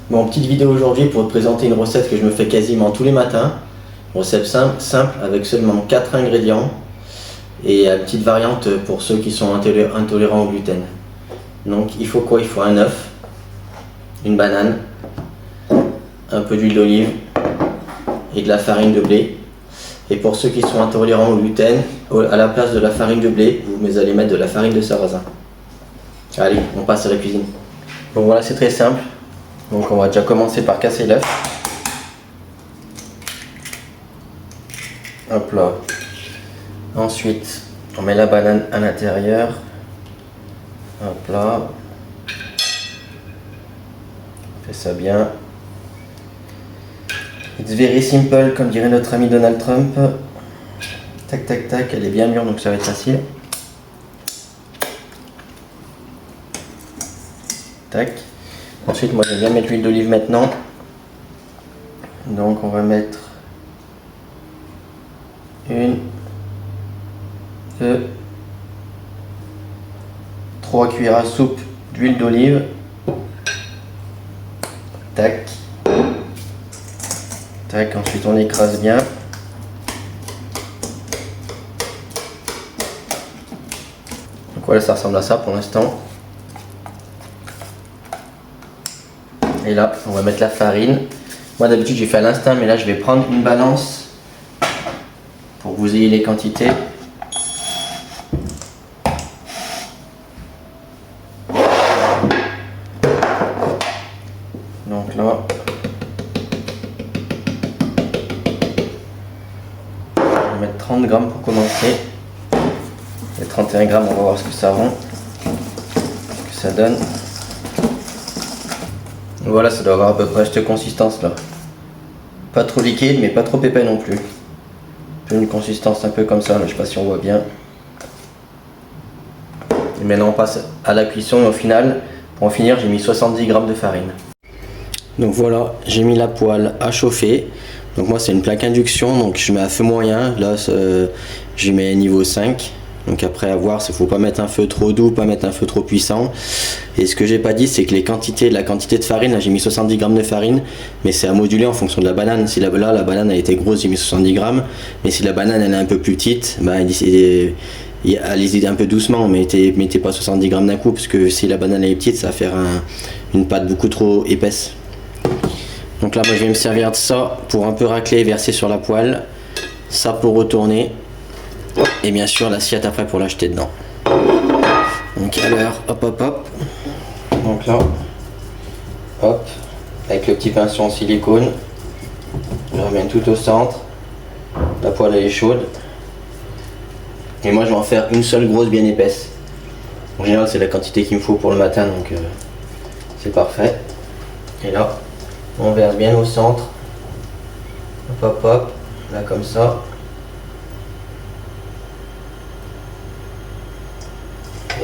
Bon, petite vidéo aujourd'hui pour te présenter une recette que je me fais quasiment tous les matins. Recette simple avec seulement 4 ingrédients et une petite variante pour ceux qui sont intolérants au gluten. Donc il faut quoi? Il faut un œuf, une banane, un peu d'huile d'olive et de la farine de blé. Et pour ceux qui sont intolérants au gluten, à la place de la farine de blé, vous allez mettre de la farine de sarrasin. Allez, on passe à la cuisine. Bon voilà, c'est très simple. Donc on va déjà commencer par casser l'œuf. Hop là. Ensuite, on met la banane à l'intérieur. Hop là. On fait ça bien. It's very simple, comme dirait notre ami Donald Trump. Tac tac tac, elle est bien mûre donc ça va être facile. Tac. Ensuite, moi j'aime bien mettre l'huile d'olive maintenant. Donc on va mettre 1, 2, 3 cuillères à soupe d'huile d'olive. Tac. Tac, ensuite on écrase bien. Donc voilà, ça ressemble à ça pour l'instant. Et là, on va mettre la farine. Moi d'habitude j'ai fait à l'instinct, mais là je vais prendre une balance pour que vous ayez les quantités. Donc là, on va mettre 30 grammes pour commencer. Et 31 grammes, on va voir ce que ça rend, ce que ça donne. Voilà, ça doit avoir à peu près cette consistance là. Pas trop liquide mais pas trop épais non plus. Une consistance un peu comme ça, mais je sais pas si on voit bien. Et maintenant on passe à la cuisson et au final, pour en finir, j'ai mis 70 grammes de farine. Donc voilà, j'ai mis la poêle à chauffer. Donc moi c'est une plaque induction, donc je mets à feu moyen. Là je mets niveau 5. Donc après à voir, il ne faut pas mettre un feu trop doux, pas mettre un feu trop puissant. Et ce que j'ai pas dit, c'est que la quantité de farine, là j'ai mis 70 grammes de farine, mais c'est à moduler en fonction de la banane. Si la banane a été grosse, j'ai mis 70 grammes, mais si la banane elle est un peu plus petite, bah, allez-y un peu doucement, mettez pas 70 grammes d'un coup, parce que si la banane elle est petite, ça va faire une pâte beaucoup trop épaisse. Donc là moi je vais me servir de ça pour un peu racler et verser sur la poêle, ça pour retourner. Et bien sûr l'assiette après pour l'acheter dedans. Donc à l'heure, hop hop hop. Donc là, hop, avec le petit pinceau en silicone, je ramène tout au centre. La poêle elle est chaude. Et moi je vais en faire une seule grosse bien épaisse. En général c'est la quantité qu'il me faut pour le matin, donc c'est parfait. Et là, on verse bien au centre. Hop hop hop, là comme ça.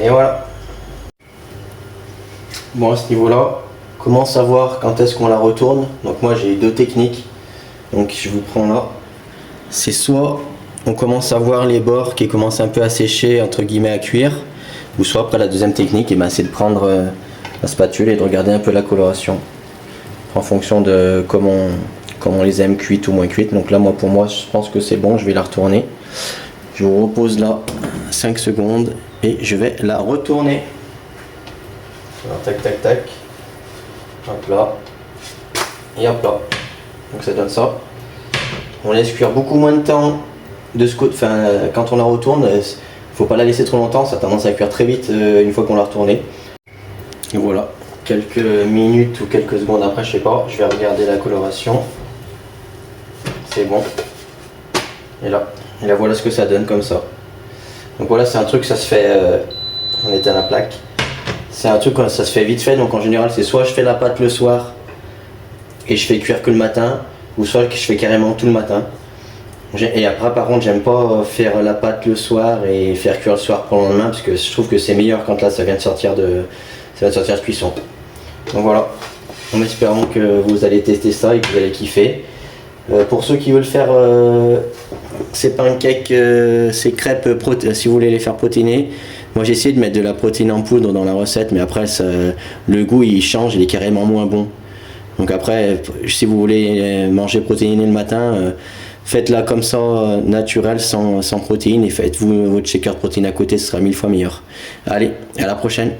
Et voilà. Bon, à ce niveau-là, comment savoir quand est-ce qu'on la retourne? Donc moi j'ai deux techniques. Donc je vous prends là. C'est soit on commence à voir les bords qui commencent un peu à sécher, entre guillemets à cuire, ou soit après la deuxième technique, et ben, c'est de prendre la spatule et de regarder un peu la coloration en fonction de comment on les aime, cuites ou moins cuites. Donc là pour moi je pense que c'est bon, je vais la retourner. Je vous repose là 5 secondes et je vais la retourner. Alors, tac tac tac, hop là, et hop là. Donc ça donne ça. On laisse cuire beaucoup moins de temps de ce côté. Enfin, quand on la retourne, faut pas la laisser trop longtemps, ça a tendance à cuire très vite une fois qu'on l'a retournée. Et voilà, quelques minutes ou quelques secondes après, je sais pas, je vais regarder la coloration. C'est bon. Et là voilà ce que ça donne comme ça. Donc voilà, c'est un truc, ça se fait, on éteint la plaque. C'est un truc, ça se fait vite fait, donc en général c'est soit je fais la pâte le soir et je fais cuire que le matin, ou soit je fais carrément tout le matin. Et après par contre j'aime pas faire la pâte le soir et faire cuire le soir pour le lendemain, parce que je trouve que c'est meilleur quand là ça vient de sortir de cuisson. Donc voilà, en espérant que vous allez tester ça et que vous allez kiffer. Pour ceux qui veulent faire ces pancakes, ces crêpes, si vous voulez les faire protéiner, moi j'ai essayé de mettre de la protéine en poudre dans la recette, mais après le goût il change, il est carrément moins bon. Donc après, si vous voulez manger protéiné le matin, faites-la comme ça, naturel, sans protéines, et faites-vous votre shaker de protéines à côté, ce sera 1000 fois meilleur. Allez, à la prochaine.